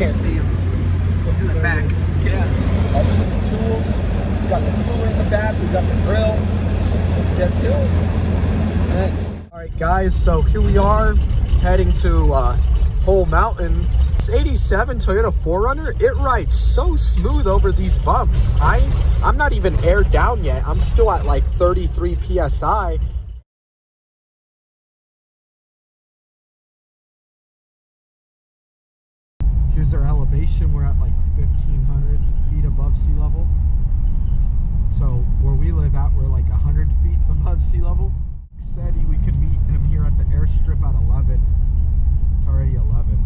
can't see him. He's in the back. Yeah. All the tools. We got the cooler in the back. We got the grill. Let's get to it. All right, guys. So here we are heading to Hole Mountain. It's 87 Toyota 4Runner. It rides so smooth over these bumps. I'm not even aired down yet. I'm still at like 33 PSI. Here's our elevation. We're at like 1,500 feet above sea level. So where we live at, we're like 100 feet above sea level. Said we could meet him here at the airstrip at 11. It's already 11.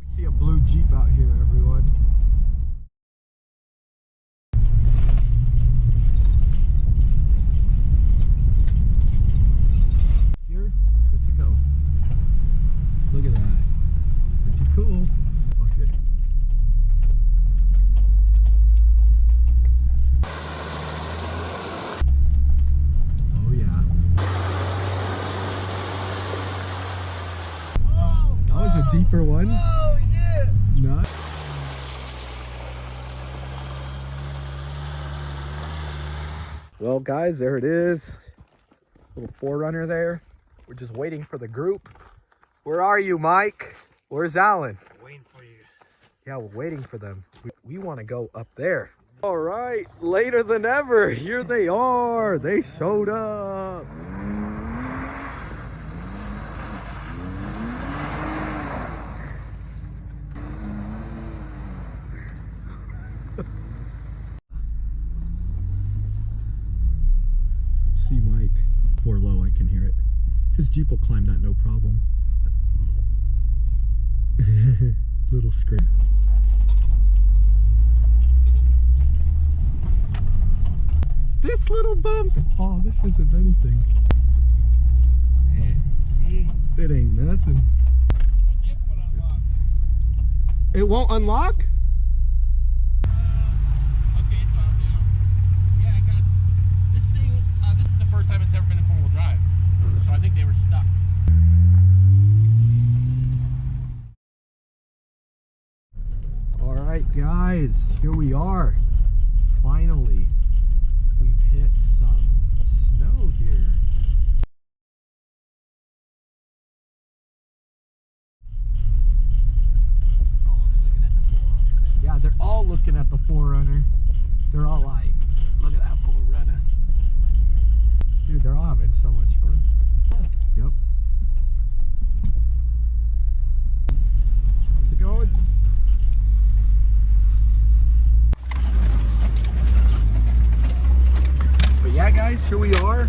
We see a blue Jeep out here, everyone. Here, good to go. Look at that. Pretty cool. Fuck it. Oh yeah. That was a deeper one. Oh yeah. Not. Well, guys, there it is. Little 4Runner there. We're just waiting for the group. Where are you, Mike? Where's Alan? Waiting for you. Yeah, we're waiting for them. We want to go up there. All right, later than ever. Here they are. They showed up. See Mike. 4 low, I can hear it. His Jeep will climb that no problem. Little scrape. This little bump. Oh, this isn't anything. See? It ain't nothing. It won't unlock? Okay, it's on now. Yeah, I got this thing. This is the first time it's ever been in 4-wheel drive, so I think they were stuck. All right, guys, here we are. Finally, we've hit some snow here. Yeah, they're all looking at the 4Runner. They're all like, look at that 4Runner. Dude, they're all having so much fun. Yep. How's it going? But yeah, guys, here we are.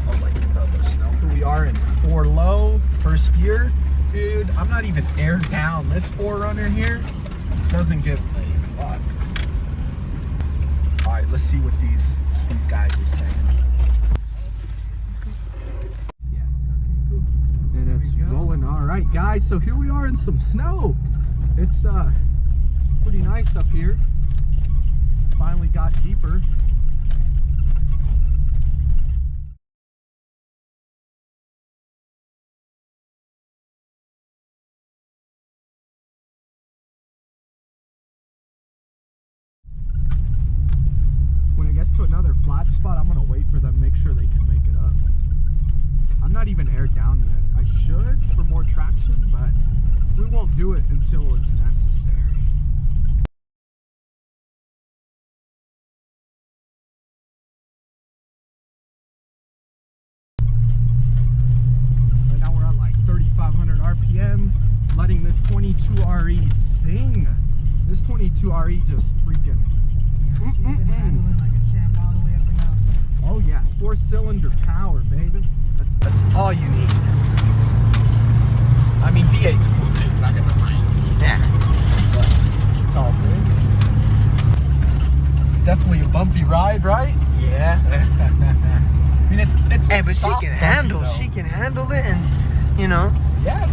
Oh my God, the snow. Here we are in 4 low, first gear. Dude, I'm not even aired down. This 4Runner here doesn't give a fuck. All right, let's see what these guys are saying. Yeah, okay, cool. And it's rolling. All right, guys, so here we are in some snow. It's pretty nice up here. Finally got deeper. When it gets to another flat spot, I'm gonna wait for them, make sure they can make it up. I'm not even aired down yet. I should for more traction, but we won't do it until it's necessary. Right now we're at like 3,500 RPM, letting this 22RE sing. This 22RE just freaking... She's been handling like a champ all the way up the mountain. Oh yeah, 4-cylinder power, baby. That's all you need. I mean, V8's cool too, not gonna lie. Yeah. But it's all good. It's definitely a bumpy ride, right? Yeah. I mean, it's Hey, but soft she can bumpy, handle. though. She can handle it, and you know. Yeah.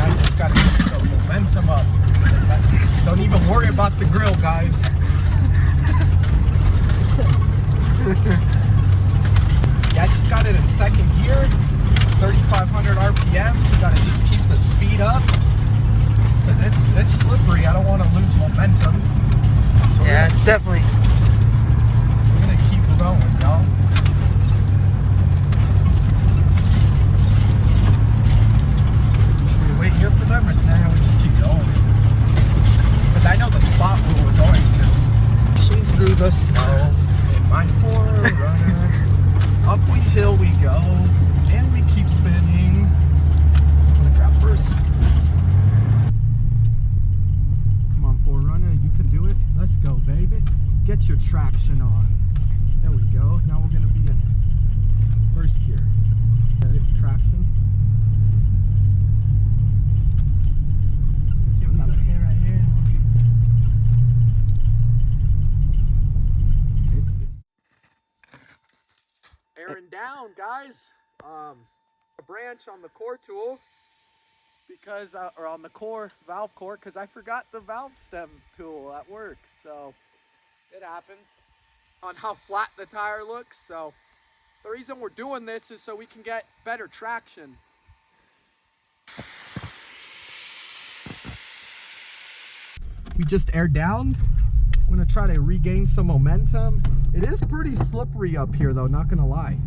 I just gotta get the momentum up. Don't even worry about the grill, guys. Yeah, I just got it in second gear, 3,500 RPM. definitely. We're gonna keep going, y'all. Should we wait here for them, or now we just keep going? Because I know the spot where we're going to. Pushing through the snow in my 4Runner. Up we hill we go, and we keep spinning. I'm gonna grab first. Come on, 4Runner, you can do it. Let's go, baby. Get your traction on. There we go. Now we're gonna be in first gear. Ready? Traction. See, we're gonna hit right here. Airing down, guys. A branch on the core tool because, or on the core valve core, because I forgot the valve stem tool at work. So it happens on how flat the tire looks. So the reason we're doing this is so we can get better traction. We just aired down. I'm gonna try to regain some momentum. It is pretty slippery up here though, not gonna lie.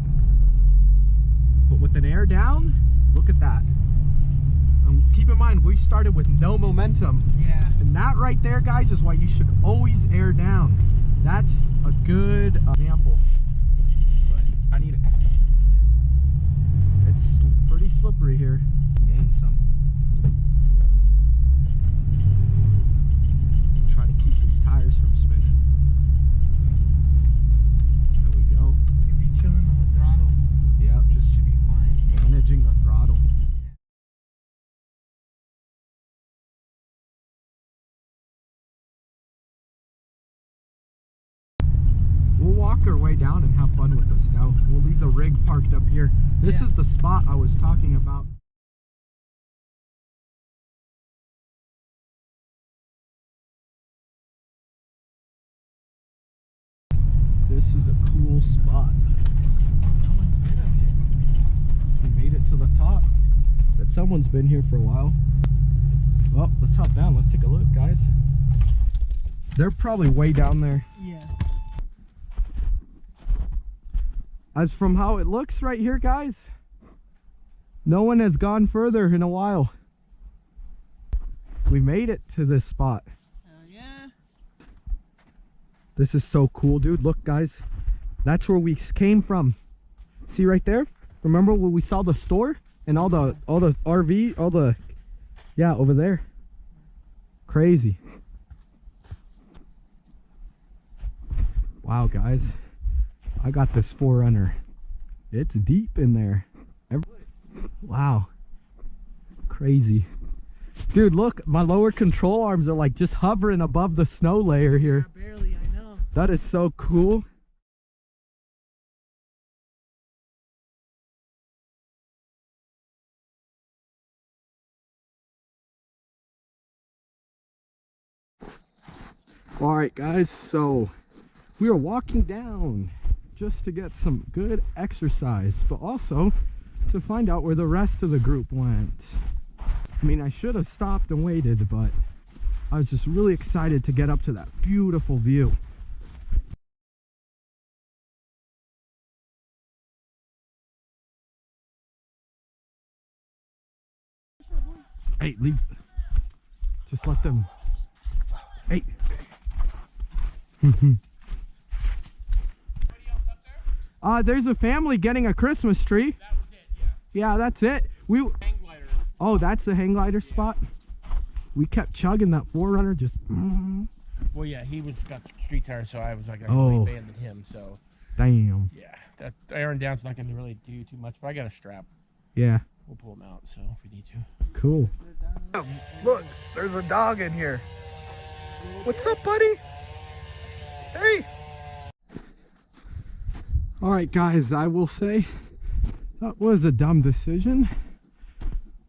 But with an air down, look at that. Keep in mind, we started with no momentum. Yeah. And that right there, guys, is why you should always air down. That's a good example. But I need it. It's pretty slippery here. Gain some. Try to keep these tires from spinning. There we go. You'll be chilling on the throttle. Yep, just Should be fine. managing the throttle. We'll walk our way down and have fun with the snow. We'll leave the rig parked up here. This is the spot I was talking about. This is a cool spot. No one's been up here. We made it to the top. That someone's been here for a while. Well, let's hop down. Let's take a look, guys. They're probably way down there. Yeah. As from how it looks right here, guys, no one has gone further in a while. We made it to this spot. Yeah. This is so cool, dude. Look, guys, that's where we came from. See right there? Remember when we saw the store and all the RV, yeah, over there. Crazy. Wow, guys. I got this 4Runner. It's deep in there. Wow. Crazy. Dude, look, my lower control arms are like just hovering above the snow layer here. Yeah, barely, I know. That is so cool. All right, guys, so we are walking down just to get some good exercise, but also to find out where the rest of the group went. I mean, I should have stopped and waited, but I was just really excited to get up to that beautiful view. Hey, leave. Just let them. Hey. There's a family getting a Christmas tree. That was it, yeah. Yeah, that's it. Hang glider. Oh, that's the hang glider spot. We kept chugging that 4Runner, just. Well, yeah, he got street tires, so I was like, I Oh. really abandoned him. So Damn. yeah, that airing down's not going to really do too much. But I got a strap. Yeah. We'll pull him out. So if we need to. Cool. Look, there's a dog in here. What's up, buddy? Hey. All right, guys, I will say that was a dumb decision.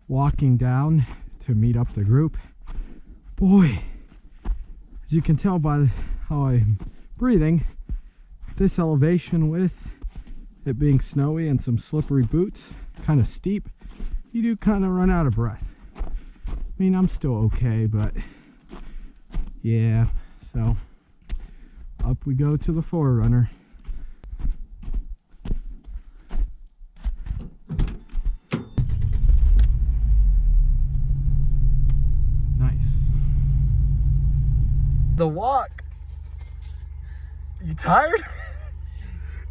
Walking down to meet up the group. Boy, as you can tell by how I'm breathing, this elevation with it being snowy and some slippery boots, kind of steep, you do kind of run out of breath. I mean, I'm still okay, but yeah, so Up we go to the 4Runner. Nice. The walk. You tired?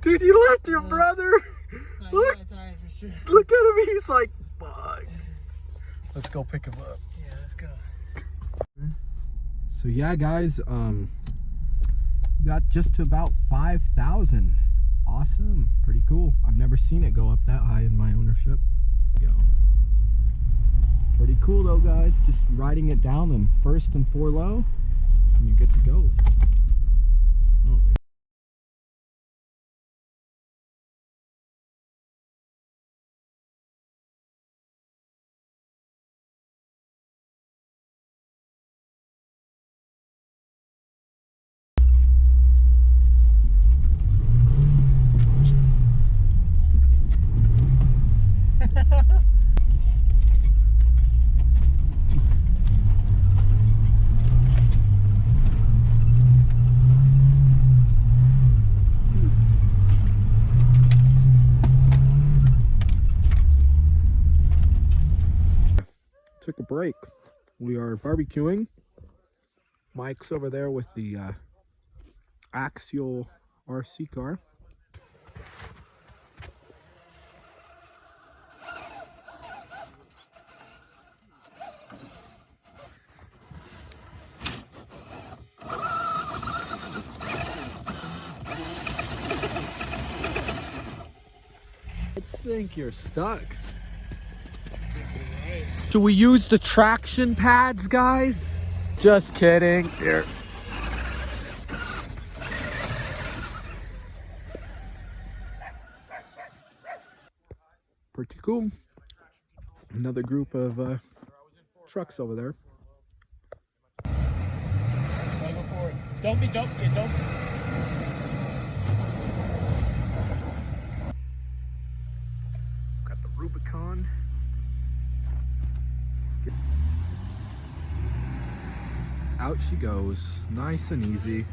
Dude, you left your brother. Look, look at him. He's like, fuck. Let's go pick him up. Yeah, let's go. So yeah, guys, we got just to about 5,000. Awesome, pretty cool. I've never seen it go up that high in my ownership. Go. Pretty cool though, guys. Just riding it down in first and 4 low, and you get to go. Oh. Took a break. We are barbecuing. Mike's over there with the axial RC car. I think you're stuck. Should we use the traction pads, guys? Just kidding. Here. Pretty cool. Another group of trucks over there. Go forward. Don't. Got the Rubicon. Out she goes, nice and easy.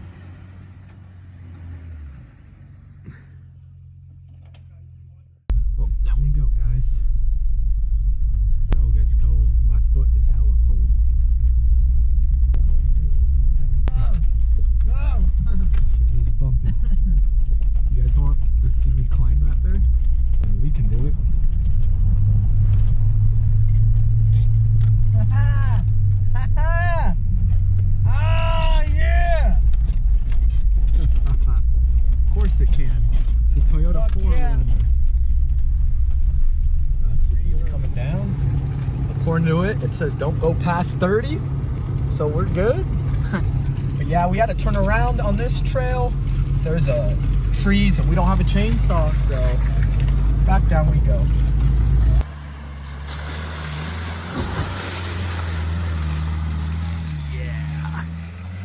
Well, down we go, guys. Oh, it gets cold. My foot is hella cold. Shit is bumpy. You guys want to see me climb that there? We can do it. Oh yeah! Of course it can. The Toyota 4Runner. Yeah. That's what he's coming down. According to it, it says don't go past 30. So we're good. But yeah, we had to turn around on this trail. There's trees and we don't have a chainsaw, so back down we go.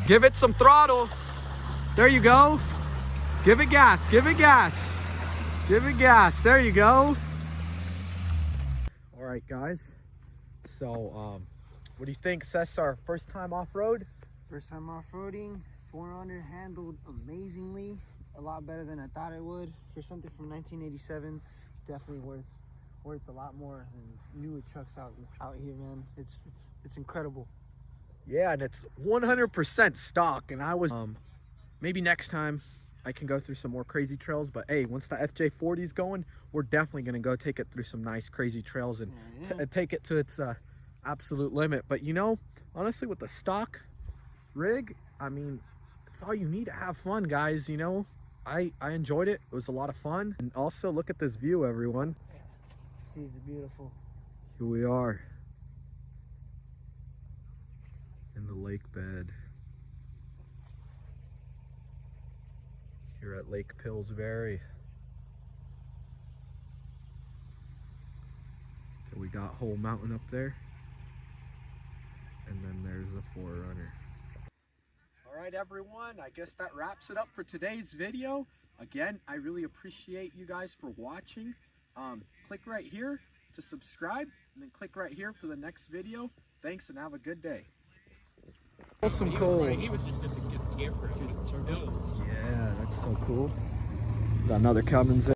Give it some throttle. There you go. Give it gas, give it gas. Give it gas, there you go. All right, guys. So, what do you think, Sess, our first time off-road? First time off-roading. 4Runner handled amazingly. A lot better than I thought it would. For something from 1987, it's definitely worth a lot more than newer trucks out here, man. It's incredible. Yeah, and it's 100% stock, and I was maybe next time I can go through some more crazy trails, but hey, once the FJ40 is going, we're definitely going to go take it through some nice crazy trails and take it to its absolute limit. But you know, honestly, with the stock rig, I mean, it's all you need to have fun, guys. You know, I enjoyed it. It was a lot of fun. And also, look at this view, everyone. She's beautiful. Here we are in the lake bed here at Lake Pilsbury. So we got Whole Mountain up there, and then there's the 4Runner. All right, everyone, I guess that wraps it up for today's video. Again, I really appreciate you guys for watching. Click right here to subscribe, and then click right here for the next video. Thanks, and have a good day. Some coal. He was just at the camper. Still. Yeah, that's so cool. Got another Cummins there.